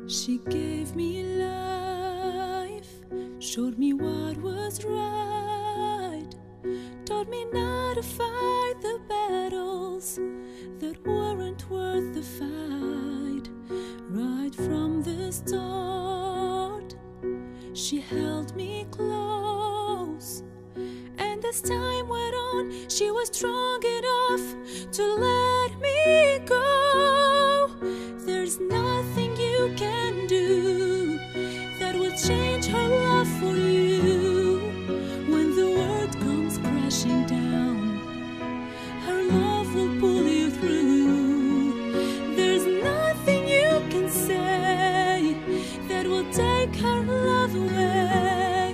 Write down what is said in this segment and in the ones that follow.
She gave me life, showed me what was right, taught me not to fight the battles that weren't worth the fight. Right from the start, she held me close, and as time went on, she was strong enough to let me go. There's nothing you can do that will change her love for you. When the world comes crashing down, her love will pull you through. There's nothing you can say that will take her love away.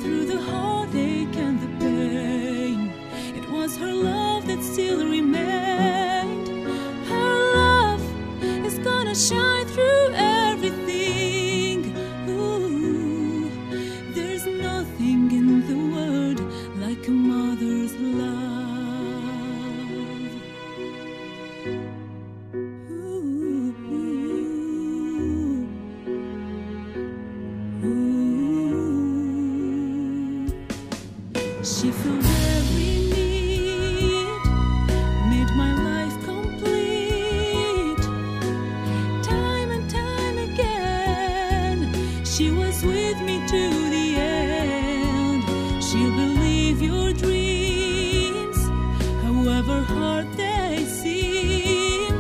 Through the heartache and the pain, it was her love that still remained. Her love is gonna shine through everything. Ooh, there's nothing in the world like a mother's love. Ooh, ooh, ooh. She filled every need, made my life complete. Time and time again, she was with me to the end. She'll believe your dreams, however hard they seem.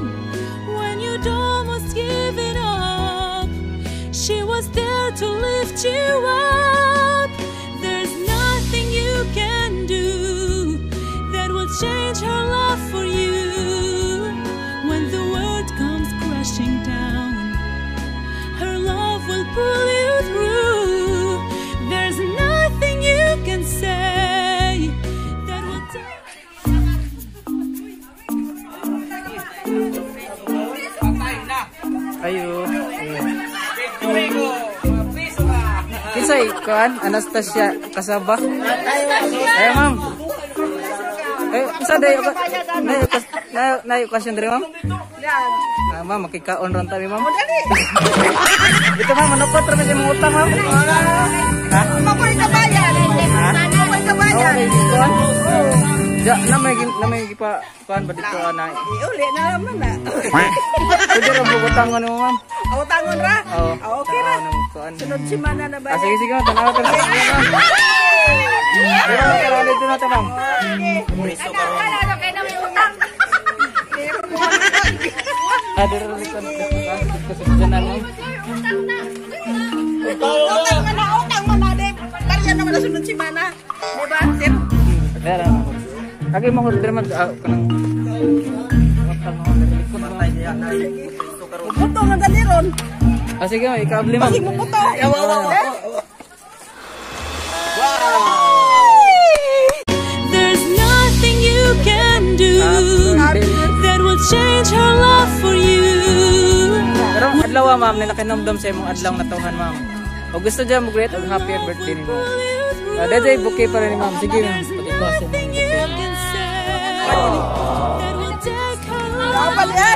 When you'd almost given up, she was there to lift you up. There's nothing you can do that will change her love for you. When the world comes crashing down, her love will pull you through. There's nothing you can say that will take. Ayo. Kisay kan Anastasia Kasabah. Ayo ma'am. Ayo isa dayo ka. Nayo question diri ma'am. Ah, ma'am makikaon ron ta ma'am. Ito ma'am manupot ra man imong utang ma'am. Ha? Makoy kabayan. Makoy kabayan. Ja, namay gipa kuan ba dito ana. Uli na naman na. Pwede ra mo utangon mo ma'am. Utangon ra? Oo. Okay ra. Kuan. Sunod semana na ba? Ah, sige sige tanaw ta ma'am. Pero pero dito na ta ma'am. Preso ka ron. Kala kay na may utang. Ada rilikan kesejanan ma'am. Utang mana de. Tarian naman na sunod semana. Di ba? Sir? Ada. Kagi mo order man kanang Puto nga dali ron. Ah, sige, ikabli ma'am. Sige mo puto. There's nothing you can do that will change her love for you. Pero adlaw ma'am na nakinomdom sa imong adlaw natuhan ma'am. O gusto dyan mag-greet og happy birthday ni mo. Dajay bouquet para ni ma'am. Sige ma'am. Pag-ipasin mo. Apa dia?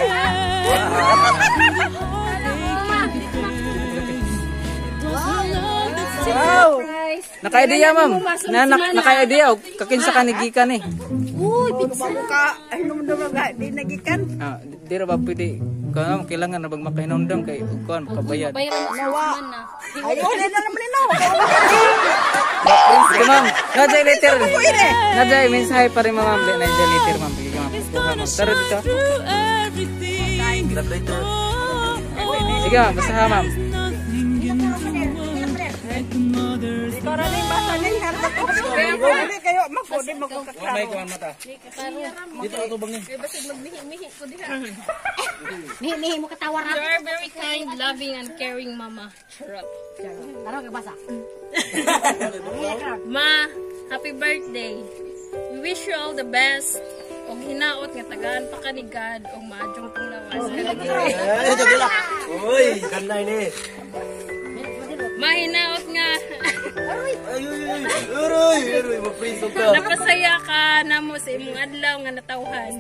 Wow! Naka-idea ma'am. Naka-idea og kakinsa ka nigikan eh. Uy, pizza ka. Ay numdum ga di nagikan. Ah, di ra ba pwede kailangan kailangan na bang makahinomdom kay kuan makabayad. Nawa. Ay uli na naman ino. Sige ma'am. Najay later. Najay mensahe pa rin ma'am. Najay later ma'am. Bigyan ma'am. Tara dito. Sige ma'am. Basta ha ma'am. Ikaw ra ni basa ni harta ko. Dili kayo magpudi magkakasama. May kuan mata. Dito ato bang ni. Basig magmihi-mihi ko diha. Mihi mo katawar na. You are very kind, loving, and caring mama. Charot. Taro ka basa. Ma, happy birthday. We wish you all the best. Og hinaot nga tagaan pa ka ni God og maadjong panglawas. Uy, kanay ni. Mahinaot nga. Aroy, mapriso ka. Napasaya ka na mo sa imong adlaw nga natawhan.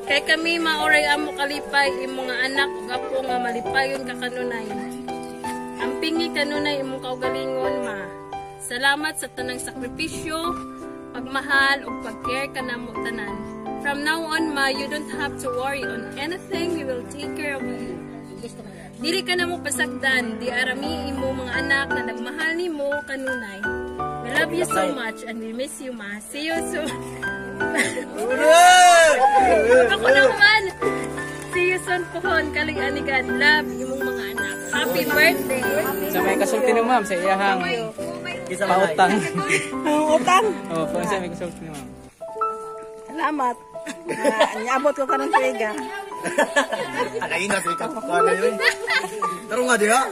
Kay kami maoray amo kalipay imong nga anak ug apo nga malipayon ka kanunay. Ang pingi kanunay imong kaugalingon ma. Salamat sa tanang sakripisyo, pagmahal ug pag-care kanamo tanan. From now on ma, you don't have to worry on anything. We will take care of you. Dili ka na mo pasagdan, di arami imo mga anak na nagmahal nimo kanunay. We love you so much and we miss you ma. See you soon. Ako naman. See you soon pohon kalig-anigan. Love imong mga anak. Happy birthday. Sa may kasulti ni ma'am, sa iyahang pautang. Utang. Oh, po sa may kasulti ni ma'am. Salamat. Nyabot ko karang tuiga. Akain na sa ikaw na yun. Taro nga di ha?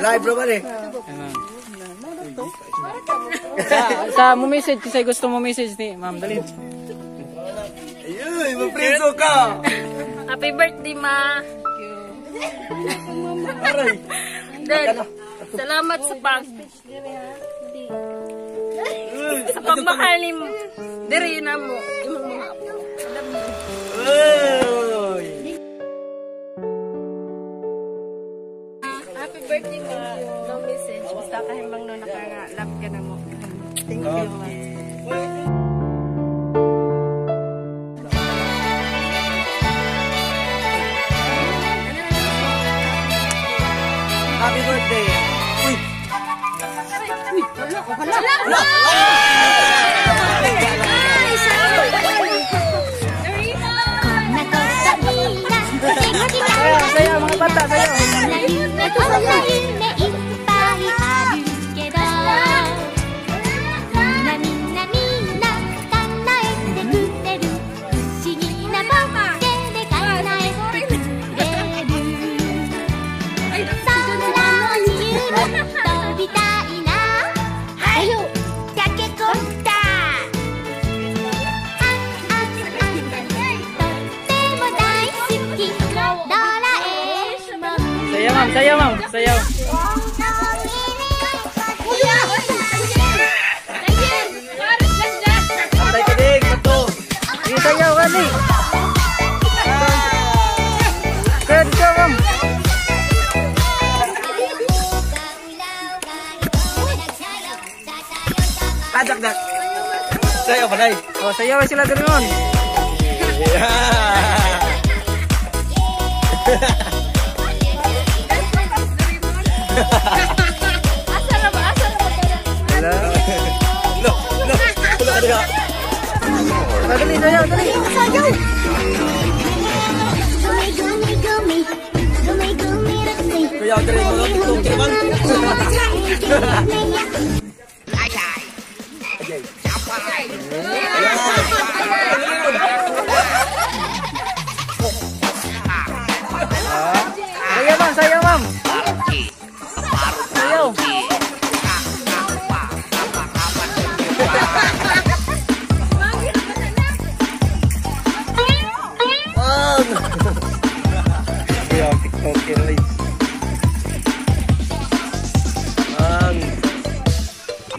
Live bro ba rin? Sa mo message, kasi gusto mo message ni ma'am, dali. Ayun, mapriso ka. Happy birthday ma. Aray. Then, salamat sa sa pagmahal ni mo. Diri na mo imong mga apo. Happy birthday ma. No message. Basta kahimbang no naka-love ka na mo. Thank you. Happy birthday. Uy. Saya mga bata, saya. Sayaw ma'am, sayaw. Antay ka din, bato. Sayaw ka ni. Kaya dito ma'am. Ajak dak. Sayaw ba day? Oh, sayaw sila doon. Asa na ba? Hello. No. Wala ka diha. Dali, sayaw, dali. Kaya dali mo TikTok man. Sayaw ma'am. Sayaw. Kaya TikTok kiri.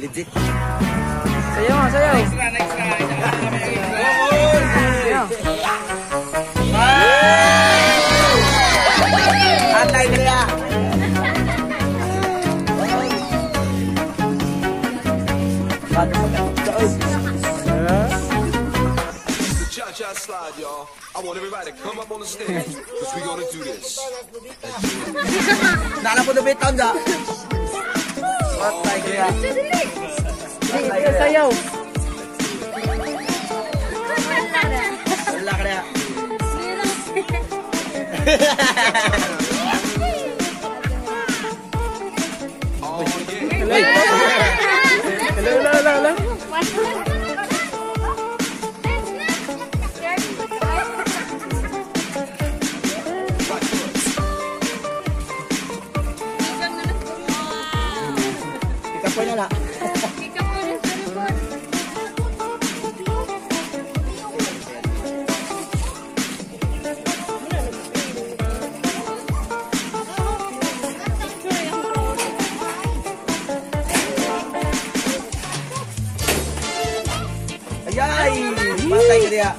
Legit. Sayaw ma'am, sayaw. Antay ka diha. Cha-cha slide, y'all. I want everybody to come up on the stage, because we're gonna do this. Nala po debit on da. Antay ka diha. Sayaw. Wala ka diha. Hello. Ikapoy na na. patay ka diya.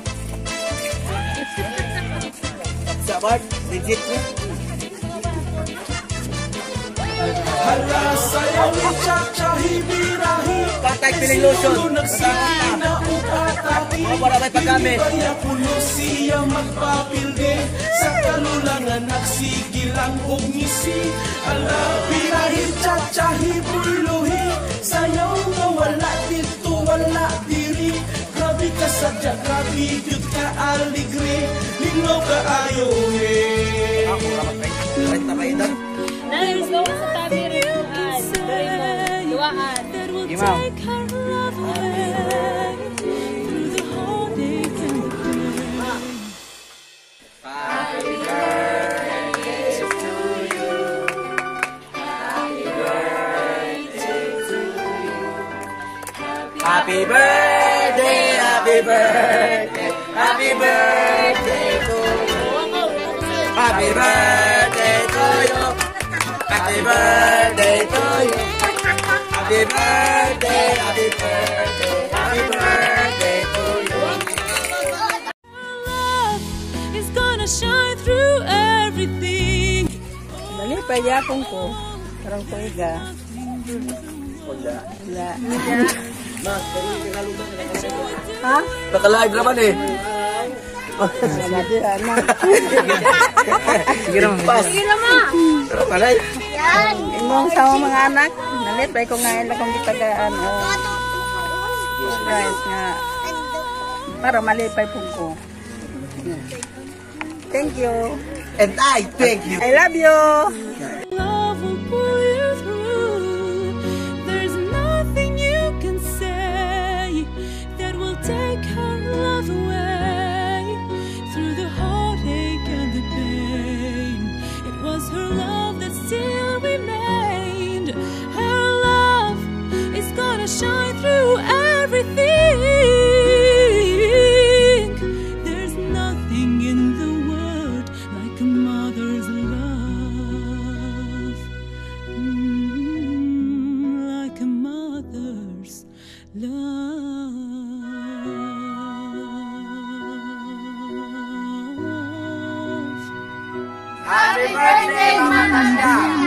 Sabat, legit mo. Hala sayaw ni Chachahi birahi. Patay piling lotion. Wala may paggamit. Kaya pulo siya magpapilde. Sa kalulangan nagsigilang og ngisi. Hala birahi Chachahi burluhi. Sayaw nga wala dito wala diri. Grabe ka sadya, grabe yun ka aligre. Lingaw ka ayo eh. Ako rapat pa. Right na kayo doon. Nais ko sa tabi rin duaan. that will Imam. take her love away through the heartache and the pain. Happy birthday, happy birthday, happy birthday to you. Happy birthday to you. Happy birthday to you. Happy birthday, happy birthday, happy birthday to you. Love is gonna shine through everything. Dali pa yapon ko. Karang kuiga. Wala. Wala. Ha? Naka-live naman eh. Sabi na. Sige naman. Sige naman. Pero palay. Imong sa mga anak, nalipay ko nga ila kong gitagaan. Guys nga. Para malipay po ko. Thank you. And I thank you. I love you. Love will pull you through. There's nothing you can say that will take her love away through the heartache and the pain. It was her love that still remained. Her love is gonna shine through everything. There's nothing in the world like a mother's love. Like a mother's love. Happy birthday, Mama Tasha.